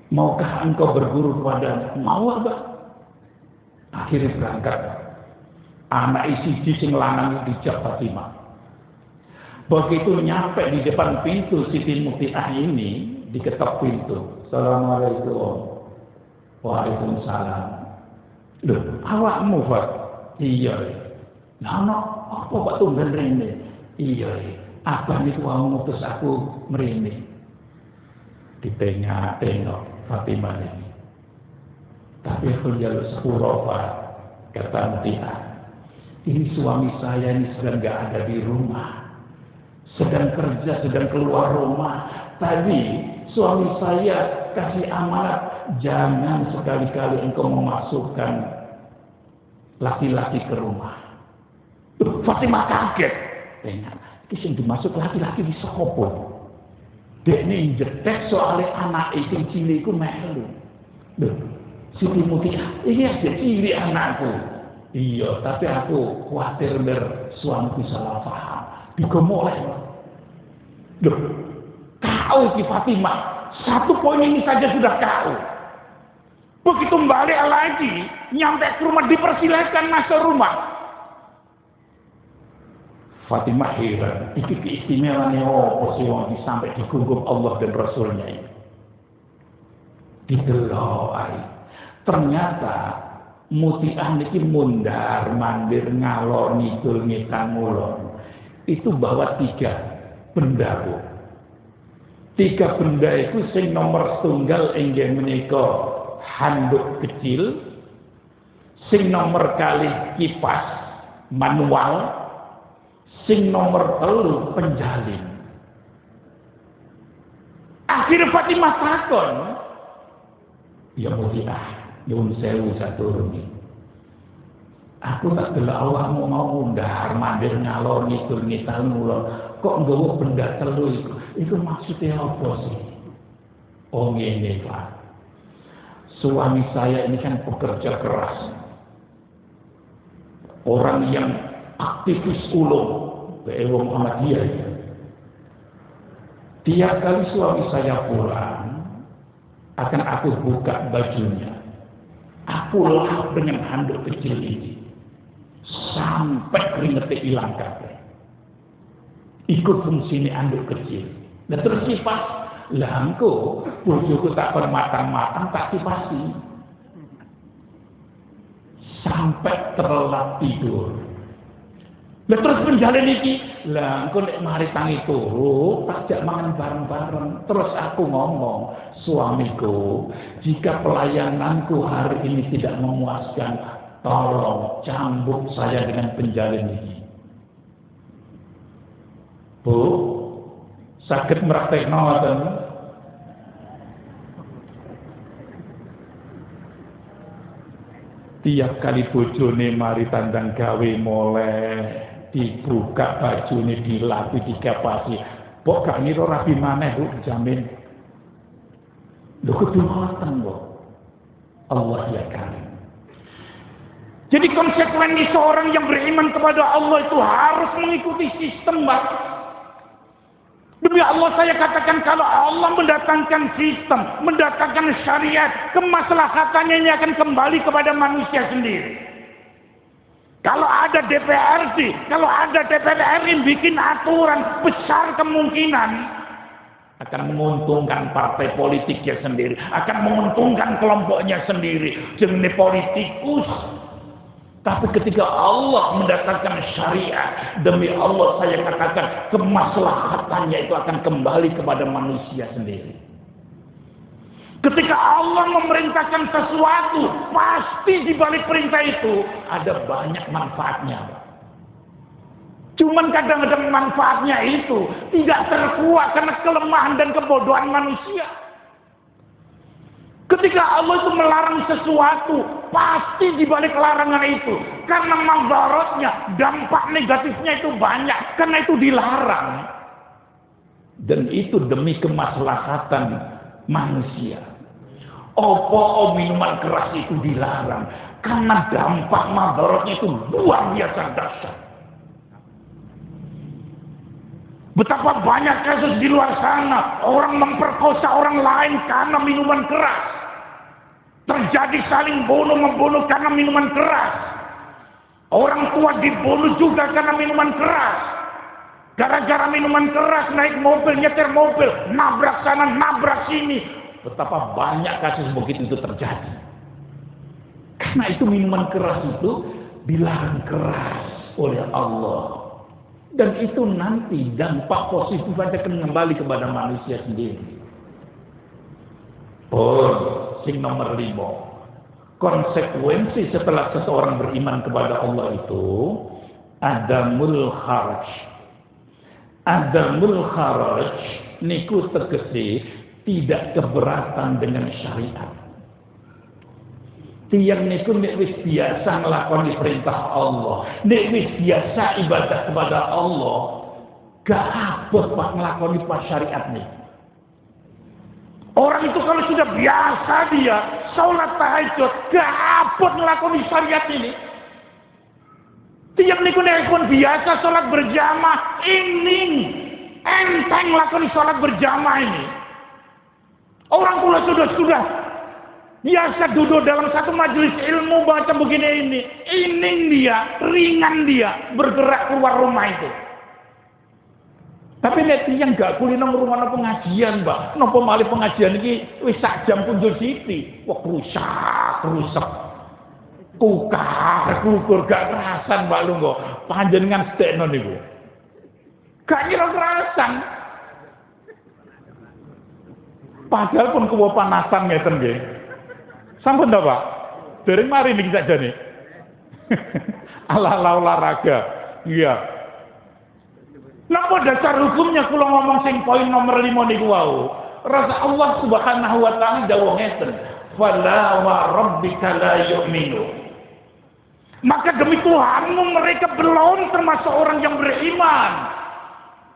Maukah engkau berguru kepada? Mau, Pak. Akhirnya berangkat. Anak isi sing lanang dijak Fatimah. Begitu nyampe di depan pintu Siti Muqtiah ini, diketok pintu. Assalamualaikum. Waalaikumsalam. Loh, awakmu, Pak? Iya. Nah, apa Pak tumben rene? Iya. Abang itu mau ngutus aku mrene. Ditengok Fatimah ini. Tapi aku jalur sepuro, Pak. Kata Muqtiah. Ini suami saya ini sedang nggak ada di rumah. Sedang kerja, sedang keluar rumah. Tadi suami saya kasih amanat, jangan sekali-kali engkau memasukkan laki-laki ke rumah. Fatimah kaget. Tengok, ini yang dimasuk laki-laki di sopo. Dek ini jetek soalnya anak itu cilik itu melu. Loh, Siti Muqtiah, ini aja cilik anakku. Iya, tapi aku khawatir suamiku salah paham. Digomoleh. Loh, kau di Fatimah, satu poin ini saja sudah kau. Begitu balik lagi, nyampe ke rumah dipersilakan masuk rumah. Fatimah heran, itu keistimewaannya apa sih yang sampai digunggung Allah dan Rasulnya ini. Dideloi. Ternyata Muqtiah niki mundar mandir ngalor ngidul ngitan ngulon. Itu bawa 3 benda, Bu. 3 benda itu sing nomor setunggal inggih menika handuk kecil, sing nomor kali kipas manual, sing nomor 3 penjalin. Akhirnya Fatimah takon, ya Muqtiah, nyuwun sewu saturunge. Aku tak delok awakmu mau mundhar mandir ngalor ngidul ngitan ngulon, kok nggawa benda 3 iku. Itu maksudnya apa sih? Oh ngene, Pak. Suami saya ini kan pekerja keras. Orang yang aktivis ulung, P.W. Muhammadiyah. Tiap kali suami saya pulang, akan aku buka bajunya. Aku lap dengan handuk kecil ini. Sampai keringetnya hilang kabeh. Ikut fungsi ini handuk kecil. Nah terus kipas, lah engko bojoku tak permatang-matang tak kipasi. Sampai terlelap tidur. Nah terus penjalin iki, lah engko nek mari tangi turu, tak jak mangan bareng-bareng. Terus aku ngomong, suamiku, jika pelayananku hari ini tidak memuaskan, tolong cambuk saya dengan penjalin ini. Bu, sakit meraktek ngoten. Tiap kali bojone mari tandang gawe moleh, dibuka bajune dilapi digapasi. Kok gak ngira rapi maneh, Bu, jamin. Lho kudu ngoten, Bu. Allah ya karim. Jadi konsekuensi seorang yang beriman kepada Allah itu harus mengikuti sistem, Pak. Demi Allah saya katakan, kalau Allah mendatangkan sistem, mendatangkan syariat, kemaslahatannya ini akan kembali kepada manusia sendiri. Kalau ada DPRD, kalau ada DPR yang bikin aturan, besar kemungkinan akan menguntungkan partai politiknya sendiri, akan menguntungkan kelompoknya sendiri, jenis politikus. Tapi ketika Allah mendatangkan syariat, demi Allah saya katakan kemaslahatannya itu akan kembali kepada manusia sendiri. Ketika Allah memerintahkan sesuatu, pasti di balik perintah itu ada banyak manfaatnya. Cuman kadang-kadang manfaatnya itu tidak terkuat karena kelemahan dan kebodohan manusia. Ketika Allah itu melarang sesuatu, pasti di balik larangan itu, karena mazharatnya, dampak negatifnya itu banyak, karena itu dilarang. Dan itu demi kemaslahatan manusia. Minuman keras itu dilarang, karena dampak madaratnya itu luar biasa dahsyat. Betapa banyak kasus di luar sana orang memperkosa orang lain karena minuman keras. Terjadi saling bunuh-membunuh karena minuman keras. Orang tua dibunuh juga karena minuman keras. Gara-gara minuman keras naik mobil, nyetir mobil, nabrak sana, nabrak sini. Betapa banyak kasus begitu itu terjadi. Karena itu minuman keras itu dilarang keras oleh Allah. Dan itu nanti dampak positif aja akan kembali kepada manusia sendiri. Sing nomor 5. Konsekuensi setelah seseorang beriman kepada Allah itu adamul kharaj. Adamul kharaj niku tegese tidak keberatan dengan syariat. Tiang niku nek wis biasa nglakoni perintah Allah, nek wis biasa ibadah kepada Allah, gak abot pak nglakoni pas syariat nih. Orang itu kalau sudah biasa dia sholat tahajud, gak abot nglakoni syariat ini. Tiap niku nek pun biasa sholat berjamaah, ini enteng nglakoni sholat berjamaah ini. Orang kula sudah biasa duduk dalam satu majelis ilmu baca begini ini dia, ringan dia bergerak keluar rumah itu. Tapi nek tiyang gak kulino ngrungokno pengajian, Mbak. Napa malih pengajian iki wis sak jam punjul siti. Wah rusak. Kukur gak kerasan, Mbak Lunggo. Panjenengan sedekno niku. Gak kira kerasan. Padahal pun kuwo panasan ngeten nggih. Sampun ta, Pak? Dereng mari niki sakjane. Ala olahraga. Iya. Napa dasar hukumnya kula ngomong sing poin nomor 5 niku wau. Rasa Allah Subhanahu wa taala dawuh ngeten, "Fala wa rabbika la yu'minu." Maka demi Tuhanmu mereka belum termasuk orang yang beriman.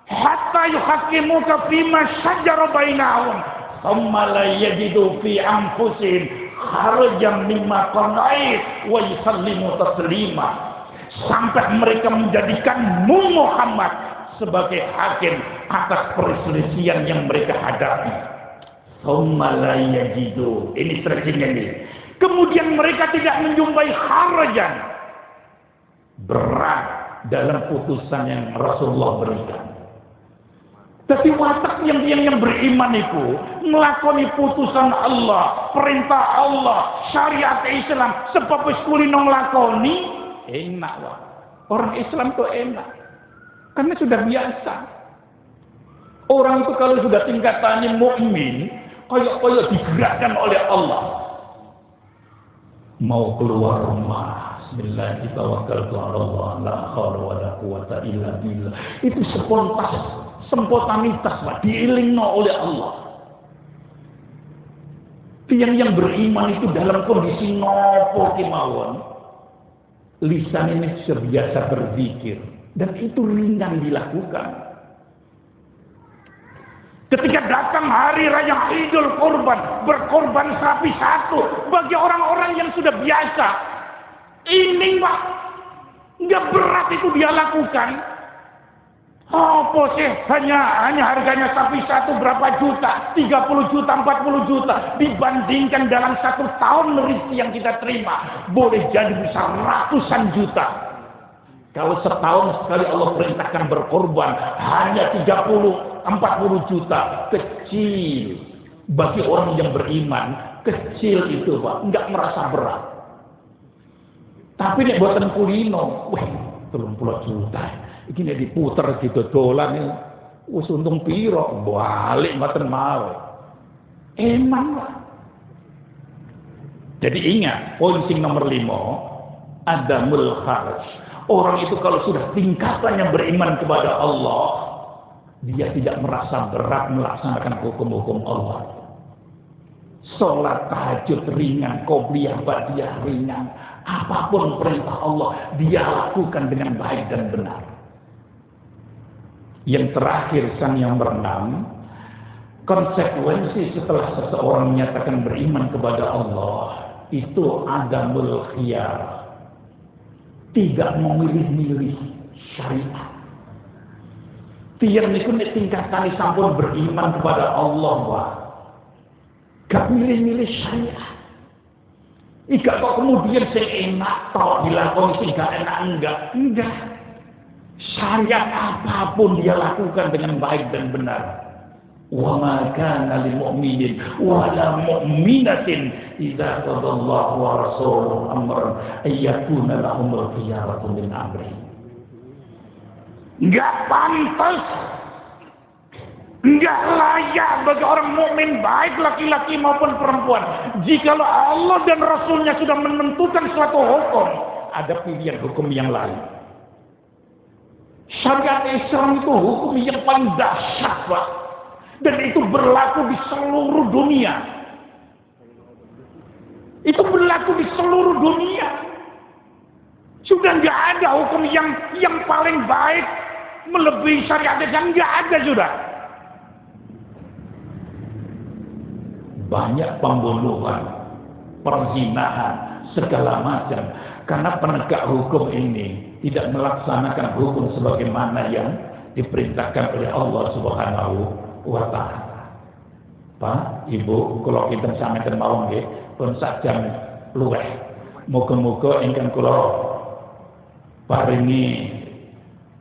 Hatta yuhaqqimuka fima syajara bainahum, thumma la yajidu fi anfusihim harajan mimma qadait wa yusallimu taslima. Sampai mereka menjadikanmu Muhammad sebagai hakim atas perselisihan yang mereka hadapi. Ini stretching ini. Kemudian mereka tidak menjumpai harajan, berat dalam putusan yang Rasulullah berikan. Tapi watak yang beriman itu melakoni putusan Allah, perintah Allah, syariat Islam, sebab wis kulino nglakoni enak wae. Orang Islam itu enak. Karena sudah biasa. Orang itu kalau sudah tingkatannya mukmin, koyok digerakkan oleh Allah. Mau keluar rumah, bismillahirrahmanirrahim, la haula wala quwata illa billah. Itu spontanitas, Pak, diilingno oleh Allah. Tiang yang beriman itu dalam kondisi nopo kemauan, lisan ini terbiasa berzikir. Dan itu ringan dilakukan. Ketika datang hari raya Idul Kurban, berkorban sapi satu bagi orang-orang yang sudah biasa. Ini Pak, nggak berat itu dia lakukan. Apa sih? Hanya harganya sapi satu berapa juta? 30 juta, 40 juta. Dibandingkan dalam 1 tahun rezeki yang kita terima, boleh jadi bisa ratusan juta. Kalau setahun sekali Allah perintahkan berkorban hanya 30-40 juta, kecil bagi orang yang beriman, kecil itu Pak, nggak merasa berat. Tapi nek buatan kulino, wah 30 juta, ini diputer gitu dolan ini, wis untung piro, balik mboten mau. Emang Pak. Jadi ingat, poin sing nomor 5, adamul kharaj. Orang itu kalau sudah tingkatannya beriman kepada Allah, dia tidak merasa berat melaksanakan hukum-hukum Allah. Sholat tahajud ringan, qobliyah ba'diyah ringan. Apapun perintah Allah, dia lakukan dengan baik dan benar. Yang terakhir, sang yang bernam, konsekuensi setelah seseorang menyatakan beriman kepada Allah, itu adamul khiyar. Tidak memilih-milih syariat. Tiang niku nek tingkatan sampun beriman kepada Allah, wah. Gak milih-milih syariat. Ika kok kemudian sing enak tok dilakoni sing gak enak enggak. Syariat apapun dia lakukan dengan baik dan benar. Wa ma kana lil mu'minin wa la mu'minatin idza qadallahu wa rasuluhu amran ay yakuna lahumul khiyaratu min amri. Enggak pantas, enggak layak bagi orang mukmin baik laki-laki maupun perempuan. Jikalau Allah dan Rasulnya sudah menentukan suatu hukum, ada pilihan hukum yang lain. Syariat Islam itu hukum yang paling dahsyat, Pak. Dan itu berlaku di seluruh dunia. Itu berlaku di seluruh dunia. Sudah nggak ada hukum yang paling baik melebihi syariat Islam, nggak ada sudah. Banyak pembunuhan, perzinahan, segala macam. Karena penegak hukum ini tidak melaksanakan hukum sebagaimana yang diperintahkan oleh Allah Subhanahu wa ta'ala. Pak, Ibu, kalau kita samakan mau nggih, pun sak jam luwih. Muga-muga ingkang kula paringi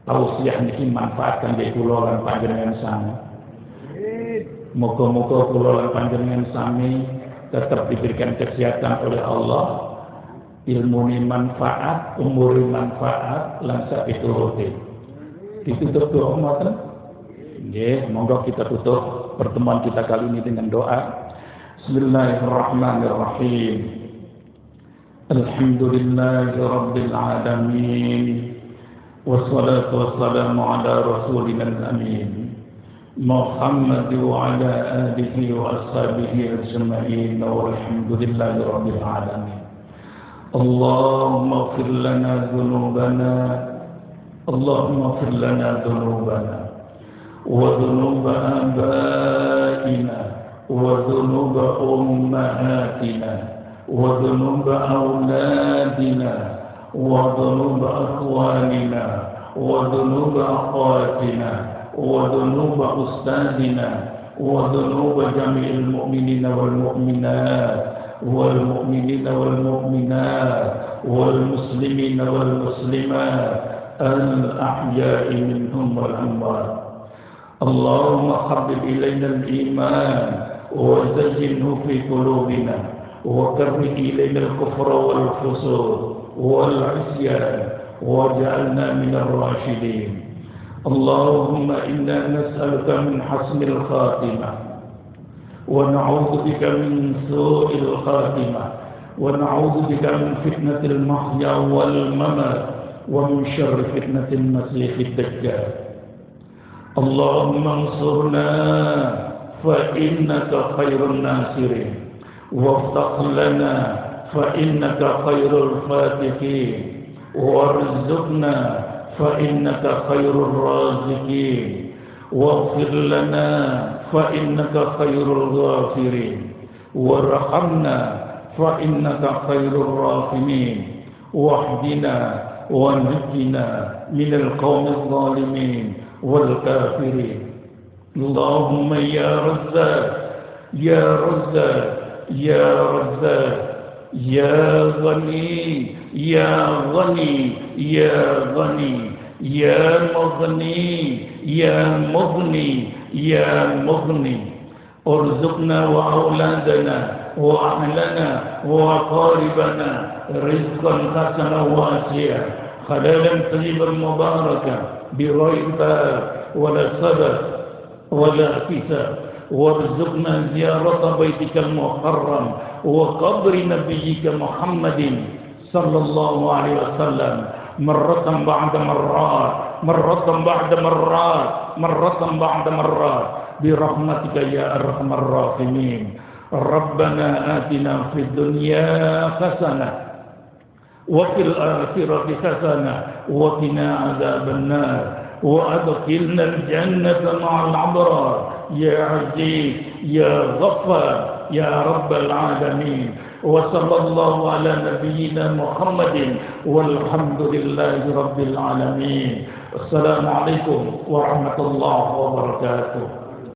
tausiah niki manfaat kangge kula lan panjenengan sami. Muga-muga kula lan panjenengan sami tetap diberikan kesehatan oleh Allah, ilmu manfaat, umur manfaat, lan sak pituruté. Ditutup doa ngoten. Nggih, monggo kita tutup pertemuan kita kali ini dengan doa. Bismillahirrahmanirrahim. Alhamdulillahirabbil alamin. Wassalatu wassalamu ala rasulina amin. Muhammad wa ala alihi wa ashabihi ajma'in. Walhamdulillahirabbil alamin. Allahumma ighfir lana dhunubana. Allahumma ighfir lana dhunubana. وذنوب آبائنا وذنوب أمهاتنا وذنوب أولادنا وذنوب أخواننا وذنوب أخواتنا وذنوب أستاذنا وذنوب جميع المؤمنين والمؤمنات والمؤمنين والمؤمنات والمسلمين والمسلمات الأحياء منهم والأموات. اللهم حبب إلينا الإيمان وزينه في قلوبنا وكره إلينا الكفر والفسوق والعصيان واجعلنا من الراشدين. اللهم إنا نسألك من حسن الخاتمة ونعوذ بك من سوء الخاتمة ونعوذ بك من فتنة المحيا والممات ومن شر فتنة المسيح الدجال. اللهم انصرنا فإنك خير الناصرين وافتح لنا فإنك خير الفاتحين وارزقنا فإنك خير الرازقين واغفر لنا فإنك خير الغافرين وارحمنا فإنك خير الراحمين واهدنا ونجنا من القوم الظالمين والكافرين. اللهم يا رزاق يا رزاق يا رزاق يا غني يا غني يا غني يا مغني يا مغني يا مغني ارزقنا وأولادنا وأهلنا وأقاربنا رزقا حسنا واسعا حلالا طيبا مباركا بغير باب ولا سبب ولا حساب. وارزقنا زيارة بيتك المحرم وقبر نبيك محمد صلى الله عليه وسلم مرة بعد مرات مرة بعد مرات مرة بعد مرات برحمتك يا أرحم الراحمين. ربنا آتنا في الدنيا حسنة وفي الآخرة حسنة وقنا عذاب النار وأدخلنا الجنة مع الأبرار يا عزيز يا غفار يا رب العالمين wa sallallahu ala nabiyyina Muhammadin walhamdulillahi rabbil alamin. Assalamualaikum warahmatullahi wabarakatuh.